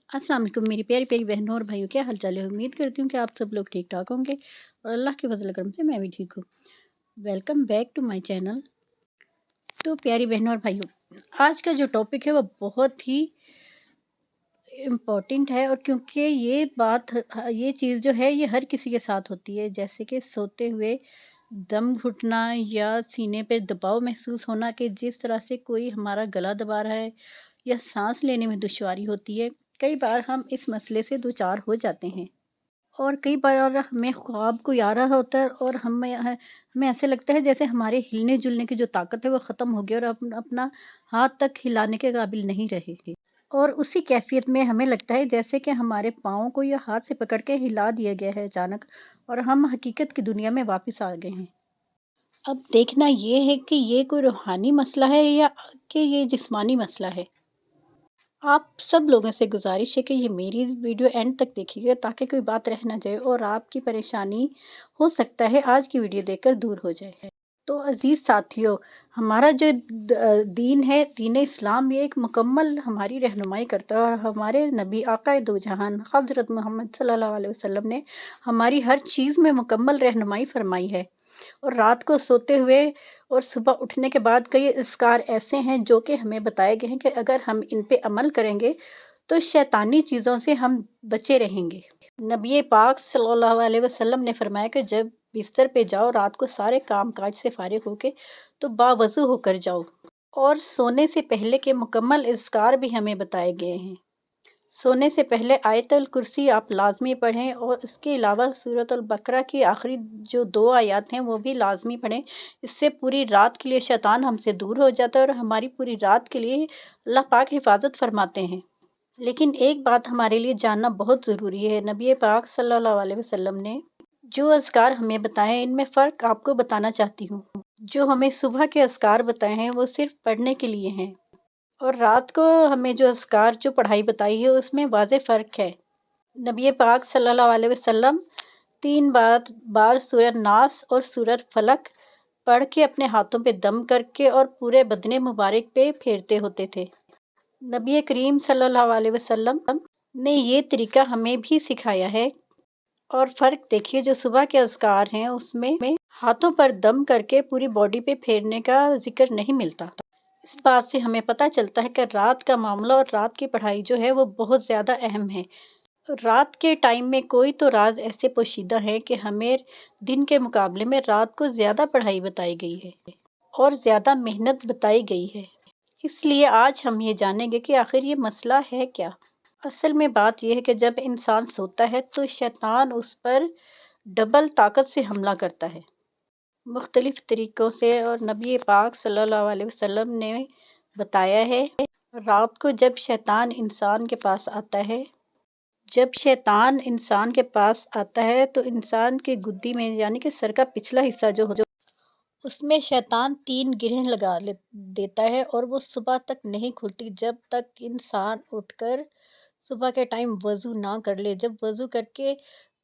अस्सलाम वालेकुम मेरी प्यारी प्यारी बहनों और भाइयों, क्या हाल चाल है। उम्मीद करती हूँ कि आप सब लोग ठीक ठाक होंगे और अल्लाह के फजल करम से मैं भी ठीक हूँ। Welcome back to my channel. तो प्यारी बहनों और भाइयों, आज का जो टॉपिक है वो बहुत ही इम्पोर्टेंट है, और क्योंकि ये चीज़ जो है ये हर किसी के साथ होती है, जैसे कि सोते हुए दम घुटना या सीने पे दबाव महसूस होना, कि जिस तरह से कोई हमारा गला दबा रहा है या सांस लेने में दुश्वारी होती है। कई बार हम इस मसले से दो चार हो जाते हैं, और कई बार और हमें ख्वाब कोई आ रहा होता है और हमें ऐसे लगता है जैसे हमारे हिलने जुलने की जो ताकत है वो ख़त्म हो गई और अपना हाथ तक हिलाने के काबिल नहीं रहे। और उसी कैफियत में हमें लगता है जैसे कि हमारे पाँव को या हाथ से पकड़ के हिला दिया गया है अचानक, और हम हकीकत की दुनिया में वापस आ गए हैं। अब देखना ये है कि ये कोई रूहानी मसला है या कि ये जिस्मानी मसला है। आप सब लोगों से गुजारिश है कि ये मेरी वीडियो एंड तक देखिएगा, ताकि कोई बात रह ना जाए और आपकी परेशानी हो सकता है आज की वीडियो देखकर दूर हो जाए। तो अज़ीज़ साथियों, हमारा जो दीन है, दीन इस्लाम, ये एक मुकम्मल हमारी रहनुमाई करता है, और हमारे नबी आक़ाए दो जहान हज़रत मोहम्मद सल्लल्लाहु अलैहि वसल्लम ने हमारी हर चीज़ में मुकम्मल रहनुमाई फरमाई है। और रात को सोते हुए और सुबह उठने के बाद कई अज़कार ऐसे हैं जो कि हमें बताए गए हैं कि अगर हम इन पे अमल करेंगे तो शैतानी चीज़ों से हम बचे रहेंगे। नबी पाक सल्लल्लाहु अलैहि वसल्लम ने फरमाया कि जब बिस्तर पे जाओ रात को सारे काम काज से फारिग होके, तो बावज़ू होकर जाओ। और सोने से पहले के मुकम्मल अज़कार भी हमें बताए गए हैं। सोने से पहले आयतुल कुर्सी आप लाज़मी पढ़ें, और इसके अलावा सूरतुल बकरा की आखिरी जो 2 आयत हैं वो भी लाज़मी पढ़ें। इससे पूरी रात के लिए शैतान हमसे दूर हो जाता है और हमारी पूरी रात के लिए अल्लाह पाक हिफ़ाज़त फरमाते हैं। लेकिन एक बात हमारे लिए जानना बहुत ज़रूरी है, नबी पाक सल्लल्लाहु अलैहि वसल्लम ने जो अज़कार हमें बताए हैं, इनमें फ़र्क आपको बताना चाहती हूँ। जो हमें सुबह के अज़कार बताए हैं वो सिर्फ़ पढ़ने के लिए हैं, और रात को हमें जो अज़कार जो पढ़ाई बताई है उसमें वाज़ेह फ़र्क है। नबी पाक सल्लल्लाहु अलैहि वसल्लम 3 बार सूरह नास और सूरह फलक पढ़ के अपने हाथों पे दम करके और पूरे बदने मुबारक पे फेरते होते थे। नबी करीम सल्लल्लाहु अलैहि वसल्लम ने ये तरीका हमें भी सिखाया है। और फ़र्क देखिए, जो सुबह के अज़कार हैं उसमें हाथों पर दम करके पूरी बॉडी पे फेरने का ज़िक्र नहीं मिलता। इस बात से हमें पता चलता है कि रात का मामला और रात की पढ़ाई जो है वो बहुत ज़्यादा अहम है। रात के टाइम में कोई तो राज ऐसे पोशीदा हैं कि हमें दिन के मुकाबले में रात को ज़्यादा पढ़ाई बताई गई है और ज़्यादा मेहनत बताई गई है। इसलिए आज हम ये जानेंगे कि आखिर ये मसला है क्या। असल में बात यह है कि जब इंसान सोता है तो शैतान उस पर डबल ताकत से हमला करता है, मुख्तलिफ तरीक़ों से। और नबी पाक सल्लल्लाहु अलैहि वसल्लम ने बताया है, रात को जब शैतान इंसान के पास आता है तो इंसान की गुद्दी में, यानी कि सर का पिछला हिस्सा जो उसमें शैतान 3 गिरह देता है, और वो सुबह तक नहीं खुलती जब तक इंसान उठकर सुबह के टाइम वज़ू ना कर ले। जब वज़ू करके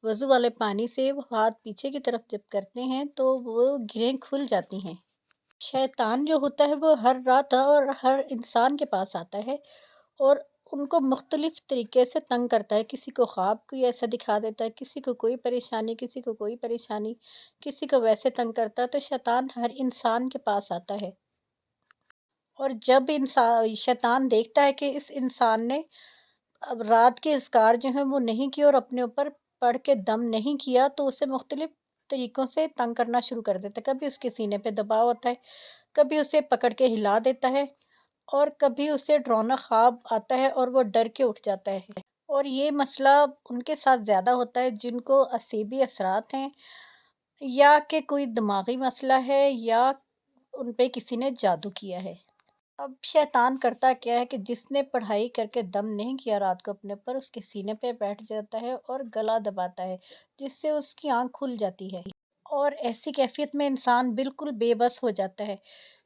वज़ू वाले पानी से वो हाथ पीछे की तरफ जब करते हैं तो वो गिरहें खुल जाती हैं। शैतान जो होता है वो हर रात और हर इंसान के पास आता है, और उनको मुख्तलिफ तरीके से तंग करता है। किसी को ख्वाब कोई ऐसा दिखा देता है, किसी को कोई परेशानी, किसी को कोई परेशानी, किसी को वैसे तंग करता है। तो शैतान हर इंसान के पास आता है, और जब शैतान देखता है कि इस इंसान ने अब रात के इज़्कार जो हैं वो नहीं किए और अपने ऊपर पढ़ के दम नहीं किया, तो उसे मुख्तलिफ तरीक़ों से तंग करना शुरू कर देता है। कभी उसके सीने पे दबाव होता है, कभी उसे पकड़ के हिला देता है, और कभी उसे डरावना ख्वाब आता है और वो डर के उठ जाता है। और ये मसला उनके साथ ज़्यादा होता है जिनको असीबी असरात हैं, या कि कोई दिमागी मसला है, या उन पे किसी ने जादू किया है। अब शैतान करता क्या है कि जिसने पढ़ाई करके दम नहीं किया रात को अपने ऊपर, उसके सीने पे बैठ जाता है और गला दबाता है, जिससे उसकी आँख खुल जाती है। और ऐसी कैफ़ियत में इंसान बिल्कुल बेबस हो जाता है,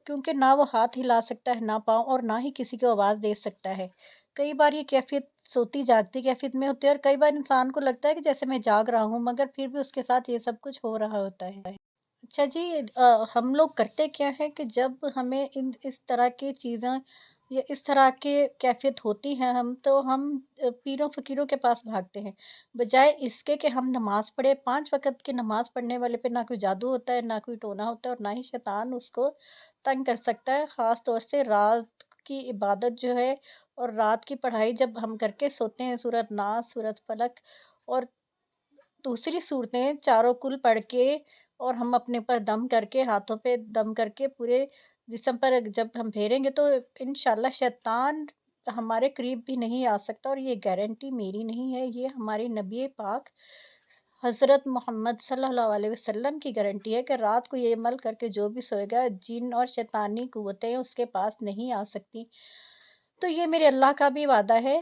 क्योंकि ना वो हाथ हिला सकता है, ना पाँव, और ना ही किसी को आवाज़ दे सकता है। कई बार ये कैफ़ियत सोती-जागती कैफ़ियत में होती है, और कई बार इंसान को लगता है कि जैसे मैं जाग रहा हूँ, मगर फिर भी उसके साथ ये सब कुछ हो रहा होता है। अच्छा जी, हम लोग करते क्या हैं कि जब हमें इस तरह की चीज़ें یا اس طرح کی کیفیت ہوتی ہے تو ہم پیروں فقیروں کے پاس بھاگتے ہیں، بجائے اس کے کہ ہم نماز پڑھیں۔ 5 وقت کی نماز پڑھنے والے پہ نہ کوئی جادو ہوتا ہے، نہ کوئی ٹونا ہوتا ہے، اور نہ ہی شیطان اس کو تنگ کر سکتا ہے، خاص طور سے رات کی عبادت جو ہے اور رات کی پڑھائی جب ہم کر کے سوتے ہیں، سورۃ ناس، سورۃ فلق اور دوسری صورتیں چاروں کل پڑھ کے، اور ہم اپنے اوپر دم کر کے، ہاتھوں پہ دم کر کے پورے جسم پر جب ہم پھیریں گے تو انشاءاللہ شیطان ہمارے قریب بھی نہیں آ سکتا، اور یہ گارنٹی میری نہیں ہے، یہ ہماری نبی پاک حضرت محمد صلی اللہ علیہ وسلم کی گارنٹی ہے کہ رات کو یہ عمل کر کے جو بھی سوئے گا، جن اور شیطانی قوتیں اس کے پاس نہیں آ سکتی۔ تو یہ میرے اللہ کا بھی وعدہ ہے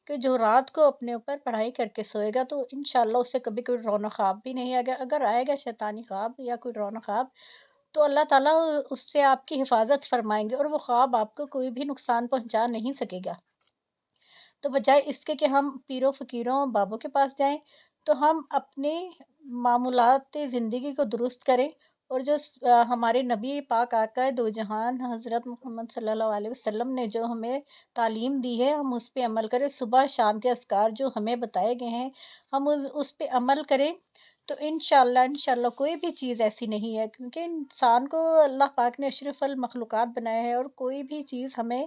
کہ جو رات کو اپنے اوپر پڑھائی کر کے سوئے گا تو انشاءاللہ اسے کبھی کوئی رونا خواب بھی نہیں آئے گا۔ اگر آئے گا شیطانی خواب یا کوئی رونا خواب تو اللہ تعالیٰ اس سے آپ کی حفاظت فرمائیں گے، اور وہ خواب آپ کو کوئی بھی نقصان پہنچا نہیں سکے گا۔ تو بجائے اس کے کہ ہم پیروں فقیروں بابوں کے پاس جائیں، تو ہم اپنے معمولات زندگی کو درست کریں، اور جو ہمارے نبی پاک آقا دو جہان حضرت محمد صلی اللہ علیہ وسلم نے جو ہمیں تعلیم دی ہے، ہم اس پہ عمل کریں۔ صبح شام کے اذکار جو ہمیں بتائے گئے ہیں، ہم اس پہ عمل کریں، تو انشاءاللہ کوئی بھی چیز ایسی نہیں ہے، کیونکہ انسان کو اللہ پاک نے اشرف المخلوقات بنایا ہے، اور کوئی بھی چیز ہمیں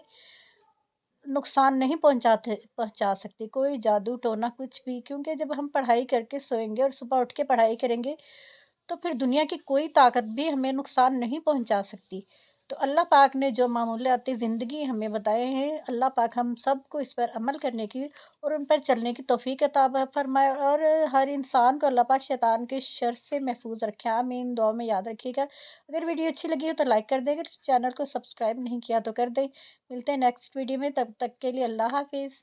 نقصان نہیں پہنچا سکتی، کوئی جادو ٹونا کچھ بھی، کیونکہ جب ہم پڑھائی کر کے سوئیں گے اور صبح اٹھ کے پڑھائی کریں گے تو پھر دنیا کی کوئی طاقت بھی ہمیں نقصان نہیں پہنچا سکتی۔ تو اللہ پاک نے جو معمولات زندگی ہمیں بتائے ہیں، اللہ پاک ہم سب کو اس پر عمل کرنے کی اور ان پر چلنے کی توفیق عطا فرمائے، اور ہر انسان کو اللہ پاک شیطان کے شر سے محفوظ رکھے۔ آمین، دعا میں یاد رکھیے گا۔ اگر ویڈیو اچھی لگی ہو تو لائک کر دیں، اگر چینل کو سبسکرائب نہیں کیا تو کر دیں۔ ملتے ہیں نیکسٹ ویڈیو میں، تب تک کے لیے اللہ حافظ۔